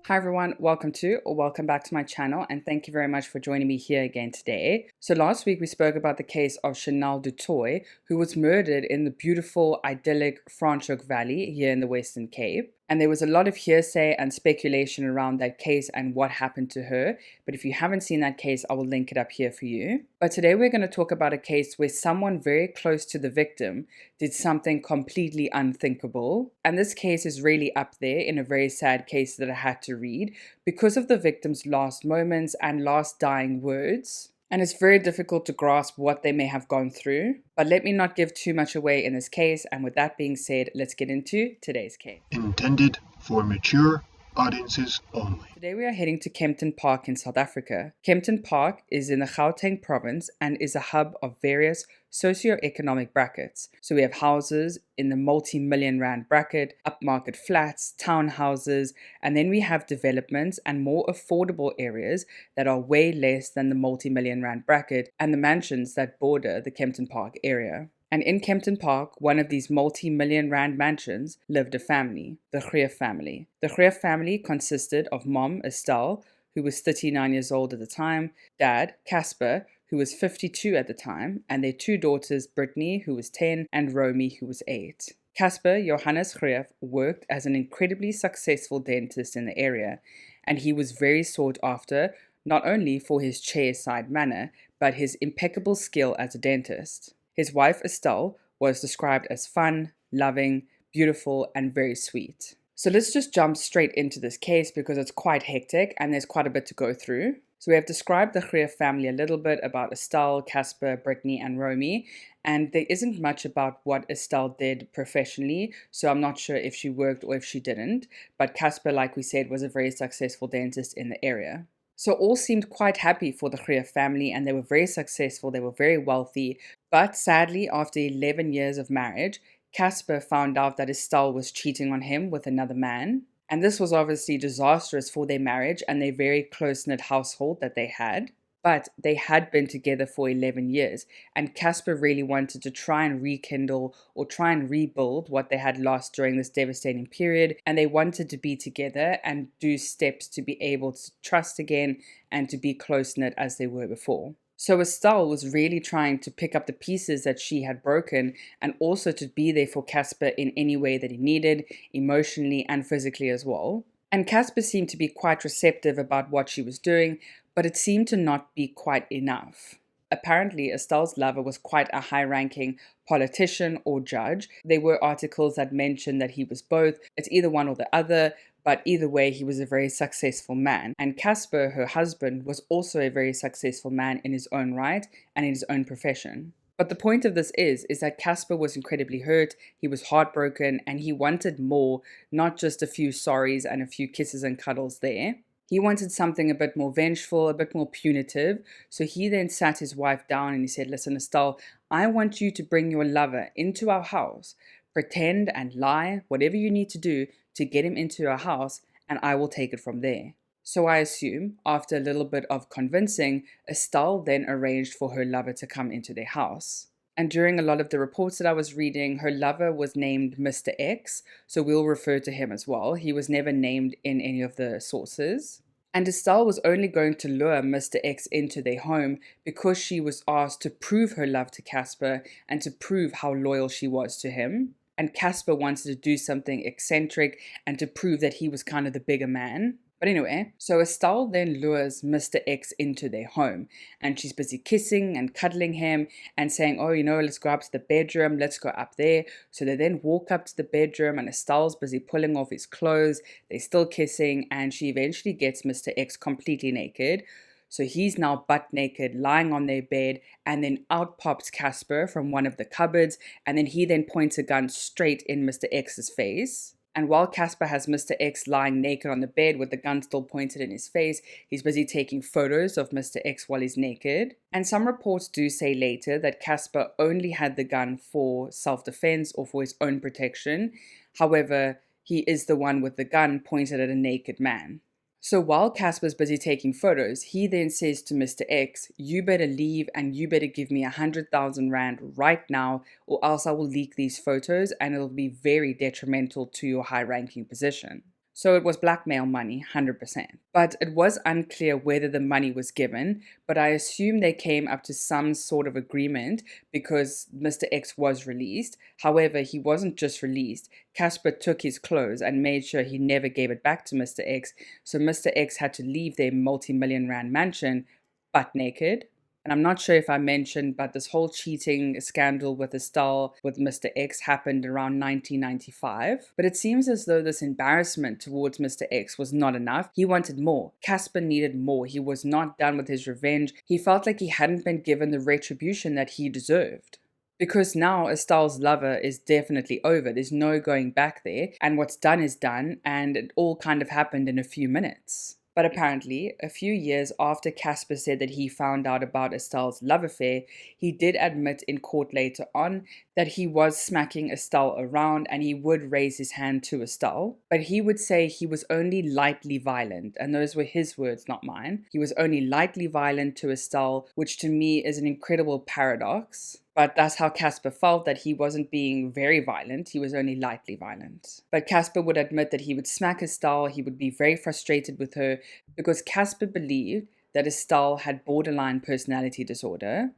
Hi everyone, welcome back to my channel, and thank you very much for joining me here again today. So last week we spoke about the case of Chanel du Toit, who was murdered in the beautiful, idyllic Franschhoek Valley here in the Western Cape. And there was a lot of hearsay and speculation around that case and what happened to her. But if you haven't seen that case, I will link it up here for you. But today we're going to talk about a case where someone very close to the victim did something completely unthinkable. And this case is really up there in a very sad case that I had to read because of the victim's last moments and last dying words. And it's very difficult to grasp what they may have gone through. But let me not give too much away in this case. And with that being said, let's get into today's case. Intended for mature audiences only. Today we are heading to Kempton Park in South Africa. Kempton Park is in the Gauteng province and is a hub of various socio-economic brackets. So we have houses in the multi-million rand bracket, upmarket flats, townhouses, and then we have developments and more affordable areas that are way less than the multi-million rand bracket and the mansions that border the Kempton Park area. And in Kempton Park, one of these multi-million rand mansions, lived a family, the Greer family. The Greer family consisted of mom, Estelle, who was 39 years old at the time, dad, Casper, who was 52 at the time, and their two daughters, Brittany, who was 10, and Romy, who was 8. Casper Johannes Greer worked as an incredibly successful dentist in the area, and he was very sought after, not only for his chairside manner, but his impeccable skill as a dentist. His wife, Estelle, was described as fun, loving, beautiful, and very sweet. So let's just jump straight into this case because it's quite hectic and there's quite a bit to go through. So we have described the Greer family a little bit about Estelle, Casper, Brittany, and Romy, and there isn't much about what Estelle did professionally, so I'm not sure if she worked or if she didn't, but Casper, like we said, was a very successful dentist in the area. So all seemed quite happy for the Greer family and they were very successful, they were very wealthy. But sadly, after 11 years of marriage, Casper found out that Estelle was cheating on him with another man. And this was obviously disastrous for their marriage and their very close-knit household that they had. But they had been together for 11 years, and Casper really wanted to try and rekindle or try and rebuild what they had lost during this devastating period, and they wanted to be together and do steps to be able to trust again and to be close-knit as they were before. So Estelle was really trying to pick up the pieces that she had broken and also to be there for Casper in any way that he needed, emotionally and physically as well. And Casper seemed to be quite receptive about what she was doing, but it seemed to not be quite enough. Apparently, Estelle's lover was quite a high-ranking politician or judge. There were articles that mentioned that he was both. It's either one or the other, but either way, he was a very successful man. And Casper, her husband, was also a very successful man in his own right and in his own profession. But the point of this is that Casper was incredibly hurt, he was heartbroken, and he wanted more, not just a few sorries and a few kisses and cuddles there. He wanted something a bit more vengeful, a bit more punitive. So he then sat his wife down and he said, "Listen, Estelle, I want you to bring your lover into our house. Pretend and lie, whatever you need to do to get him into our house, and I will take it from there." So I assume, after a little bit of convincing, Estelle then arranged for her lover to come into their house. And during a lot of the reports that I was reading, her lover was named Mr. X, so we'll refer to him as well. He was never named in any of the sources. And Estelle was only going to lure Mr. X into their home because she was asked to prove her love to Casper and to prove how loyal she was to him. And Casper wanted to do something eccentric and to prove that he was kind of the bigger man. But anyway, so Estelle then lures Mr. X into their home and she's busy kissing and cuddling him and saying, "Oh, let's go up to the bedroom, let's go up there." So they then walk up to the bedroom and Estelle's busy pulling off his clothes. They're still kissing and she eventually gets Mr. X completely naked. So he's now butt naked, lying on their bed, and then out pops Casper from one of the cupboards, and then he then points a gun straight in Mr. X's face. And while Casper has Mr. X lying naked on the bed with the gun still pointed in his face, he's busy taking photos of Mr. X while he's naked. And some reports do say later that Casper only had the gun for self-defense or for his own protection. However, he is the one with the gun pointed at a naked man. So while Casper's busy taking photos, he then says to Mr. X, "You better leave and you better give me 100,000 rand right now or else I will leak these photos and it'll be very detrimental to your high-ranking position." So it was blackmail money, 100%. But it was unclear whether the money was given, but I assume they came up to some sort of agreement because Mr. X was released. However, he wasn't just released. Casper took his clothes and made sure he never gave it back to Mr. X, so Mr. X had to leave their multi-million rand mansion butt naked. And I'm not sure if I mentioned, but this whole cheating scandal with Estelle with Mr. X happened around 1995. But it seems as though this embarrassment towards Mr. X was not enough. He wanted more. Casper needed more. He was not done with his revenge. He felt like he hadn't been given the retribution that he deserved. Because now Estelle's lover is definitely over. There's no going back there. And what's done is done. And it all kind of happened in a few minutes. But apparently, a few years after Casper said that he found out about Estelle's love affair, he did admit in court later on that he was smacking Estelle around and he would raise his hand to Estelle. But he would say he was only lightly violent, and those were his words, not mine. He was only lightly violent to Estelle, which to me is an incredible paradox. But that's how Casper felt, that he wasn't being very violent, he was only lightly violent. But Casper would admit that he would smack Estelle, he would be very frustrated with her, because Casper believed that Estelle had borderline personality disorder.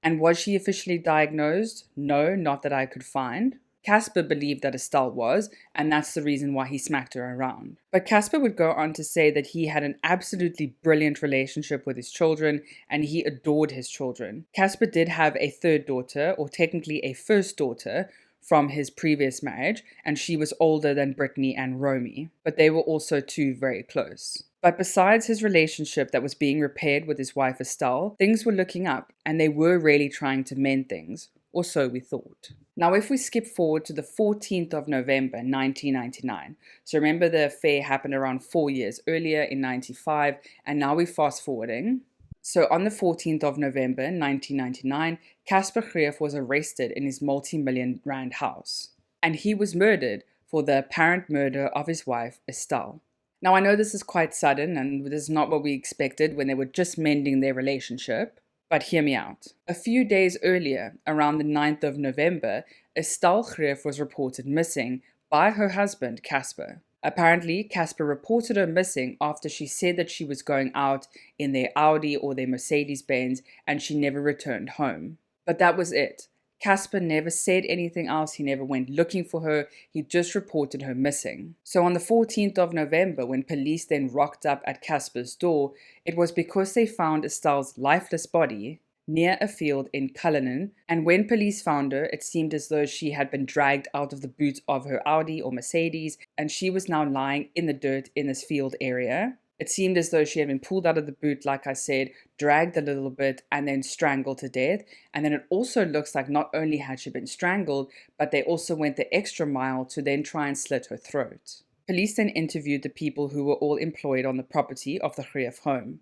And was she officially diagnosed? No, not that I could find. Casper believed that Estelle was, and that's the reason why he smacked her around. But Casper would go on to say that he had an absolutely brilliant relationship with his children, and he adored his children. Casper did have a third daughter, or technically a first daughter, from his previous marriage, and she was older than Brittany and Romy, but they were also two very close. But besides his relationship that was being repaired with his wife Estelle, things were looking up, and they were really trying to mend things, or so we thought. Now, if we skip forward to the 14th of November, 1999, so remember the affair happened around 4 years earlier in 95, and now we're fast forwarding. So on the 14th of November, 1999, Casper Greef was arrested in his multi-million rand house, and he was murdered for the apparent murder of his wife, Estelle. Now, I know this is quite sudden, and this is not what we expected when they were just mending their relationship. But hear me out. A few days earlier, around the 9th of November, Estelle Greef was reported missing by her husband, Casper. Apparently, Casper reported her missing after she said that she was going out in their Audi or their Mercedes-Benz and she never returned home. But that was it. Casper never said anything else, he never went looking for her, he just reported her missing. So on the 14th of November, when police then rocked up at Casper's door, it was because they found Estelle's lifeless body near a field in Cullinan, and when police found her, it seemed as though she had been dragged out of the boot of her Audi or Mercedes, and she was now lying in the dirt in this field area. It seemed as though she had been pulled out of the boot, like I said, dragged a little bit, and then strangled to death. And then it also looks like not only had she been strangled, but they also went the extra mile to then try and slit her throat. Police then interviewed the people who were all employed on the property of the Greef home.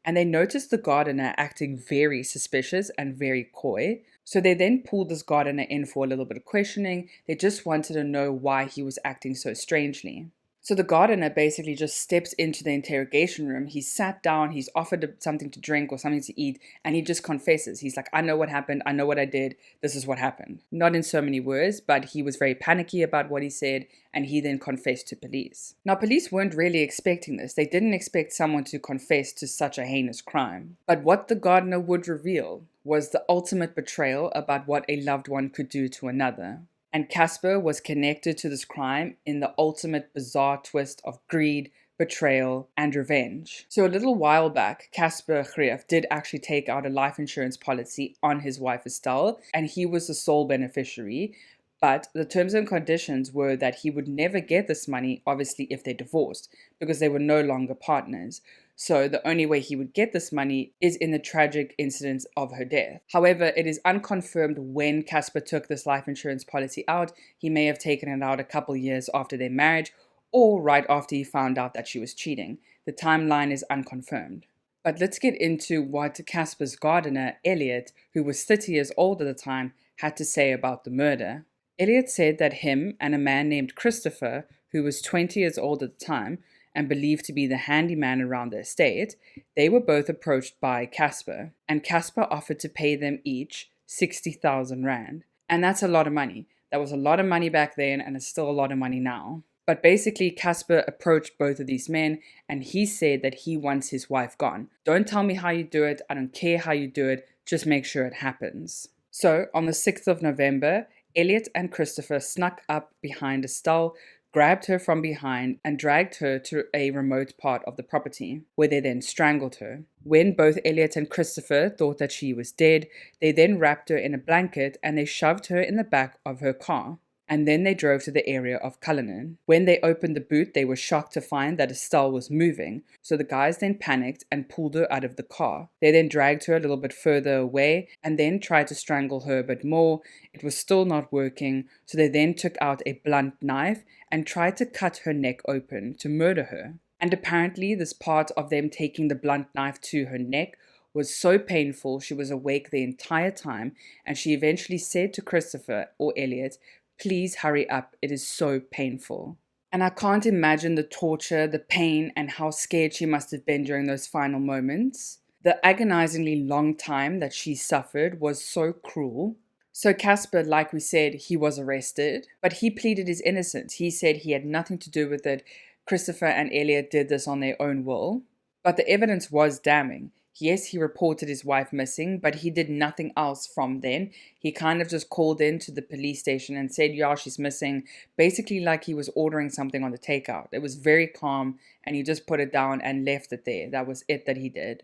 And they noticed the gardener acting very suspicious and very coy. So they then pulled this gardener in for a little bit of questioning. They just wanted to know why he was acting so strangely. So the gardener basically just steps into the interrogation room. He's sat down, he's offered something to drink or something to eat, and he just confesses. He's like, I know what happened, I know what I did, this is what happened. Not in so many words, but he was very panicky about what he said, and he then confessed to police. Now, police weren't really expecting this. They didn't expect someone to confess to such a heinous crime. But what the gardener would reveal was the ultimate betrayal about what a loved one could do to another. And Casper was connected to this crime in the ultimate bizarre twist of greed, betrayal, and revenge. So a little while back, Casper Greef did actually take out a life insurance policy on his wife Estelle, and he was the sole beneficiary. But the terms and conditions were that he would never get this money, obviously, if they divorced, because they were no longer partners. So the only way he would get this money is in the tragic incidents of her death. However, it is unconfirmed when Casper took this life insurance policy out. He may have taken it out a couple years after their marriage or right after he found out that she was cheating. The timeline is unconfirmed. But let's get into what Casper's gardener, Elliot, who was 30 years old at the time, had to say about the murder. Elliot said that him and a man named Christopher, who was 20 years old at the time, and believed to be the handyman around the estate, they were both approached by Casper, and Casper offered to pay them each 60,000 rand. And that's a lot of money. That was a lot of money back then, and it's still a lot of money now. But basically, Casper approached both of these men and he said that he wants his wife gone. Don't tell me how you do it. I don't care how you do it. Just make sure it happens. So on the 6th of November, Elliot and Christopher snuck up behind Estelle, grabbed her from behind, and dragged her to a remote part of the property, where they then strangled her. When both Elliot and Christopher thought that she was dead, they then wrapped her in a blanket and they shoved her in the back of her car. And then they drove to the area of Cullinan. When they opened the boot, they were shocked to find that Estelle was moving, so the guys then panicked and pulled her out of the car. They then dragged her a little bit further away and then tried to strangle her a bit more. It was still not working, so they then took out a blunt knife and tried to cut her neck open to murder her. And apparently this part of them taking the blunt knife to her neck was so painful she was awake the entire time, and she eventually said to Christopher or Elliot, "Please hurry up, it is so painful." And I can't imagine the torture, the pain, and how scared she must have been during those final moments. The agonizingly long time that she suffered was so cruel. So Casper, like we said, he was arrested, but he pleaded his innocence. He said he had nothing to do with it. Christopher and Elliot did this on their own will. But the evidence was damning. Yes, he reported his wife missing, but he did nothing else from then. He kind of just called in to the police station and said, yeah, she's missing, basically like he was ordering something on the takeout. It was very calm, and he just put it down and left it there. That was it that he did,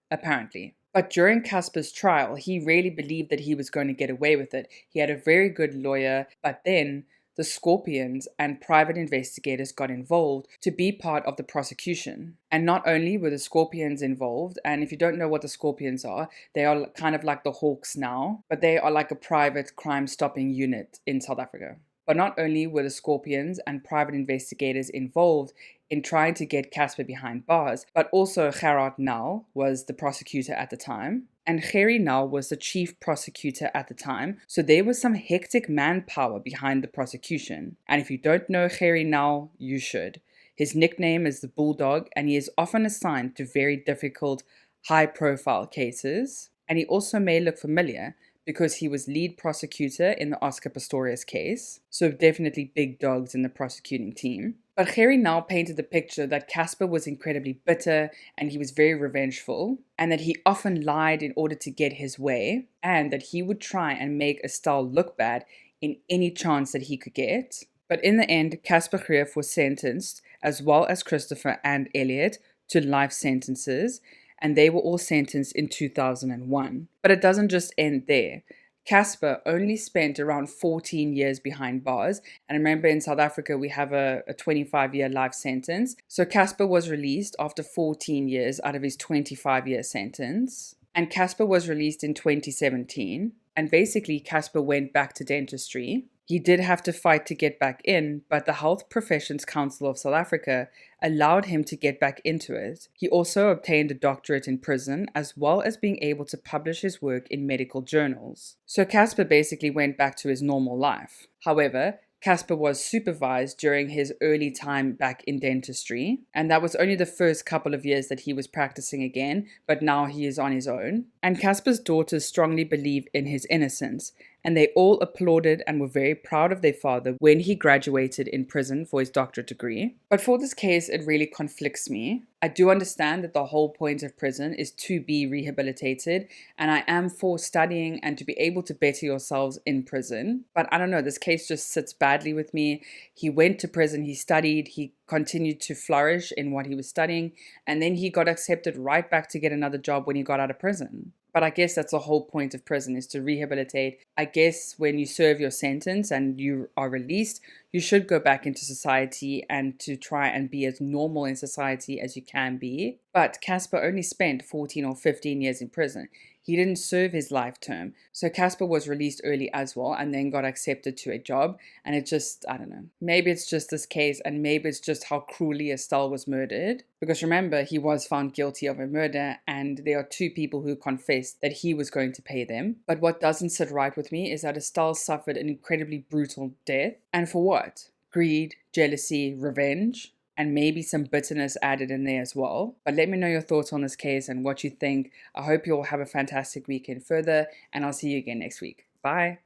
apparently. But during Casper's trial, he really believed that he was going to get away with it. He had a very good lawyer, but then the Scorpions and private investigators got involved to be part of the prosecution. And not only were the Scorpions involved, and if you don't know what the Scorpions are, they are kind of like the Hawks now, but they are like a private crime-stopping unit in South Africa. But not only were the Scorpions and private investigators involved in trying to get Casper behind bars, but also Gerard Nel was the prosecutor at the time. And Gerry Nel was the chief prosecutor at the time, so there was some hectic manpower behind the prosecution. And if you don't know Gerry Nel, you should. His nickname is the Bulldog, and he is often assigned to very difficult, high-profile cases. And he also may look familiar, because he was lead prosecutor in the Oscar Pistorius case, so definitely big dogs in the prosecuting team. But Gerry Nel painted the picture that Casper was incredibly bitter and he was very revengeful, and that he often lied in order to get his way, and that he would try and make Estelle look bad in any chance that he could get. But in the end, Casper Greef was sentenced, as well as Christopher and Elliot, to life sentences, and they were all sentenced in 2001. But it doesn't just end there. Casper only spent around 14 years behind bars, and remember in South Africa we have a 25-year life sentence. So Casper was released after 14 years out of his 25-year sentence, and Casper was released in 2017, and basically Casper went back to dentistry. He did have to fight to get back in, but the Health Professions Council of South Africa allowed him to get back into it. He also obtained a doctorate in prison, as well as being able to publish his work in medical journals. So Casper basically went back to his normal life. However, Casper was supervised during his early time back in dentistry, and that was only the first couple of years that he was practicing again, but now he is on his own. And Casper's daughters strongly believe in his innocence, and they all applauded and were very proud of their father when he graduated in prison for his doctorate degree. But for this case, it really conflicts me. I do understand that the whole point of prison is to be rehabilitated, and I am for studying and to be able to better yourselves in prison. But I don't know, this case just sits badly with me. He went to prison, he studied, he continued to flourish in what he was studying, and then he got accepted right back to get another job when he got out of prison. But I guess that's the whole point of prison, is to rehabilitate. I guess when you serve your sentence and you are released, you should go back into society and to try and be as normal in society as you can be. But Casper only spent 14 or 15 years in prison. He didn't serve his life term. So Casper was released early as well and then got accepted to a job. And it just, I don't know, maybe it's just this case, and maybe it's just how cruelly Estelle was murdered. Because remember, he was found guilty of a murder, and there are two people who confessed that he was going to pay them. But what doesn't sit right with me is that Estelle suffered an incredibly brutal death. And for what? Greed, jealousy, revenge, and maybe some bitterness added in there as well. But let me know your thoughts on this case and what you think. I hope you all have a fantastic weekend further, and I'll see you again next week. Bye.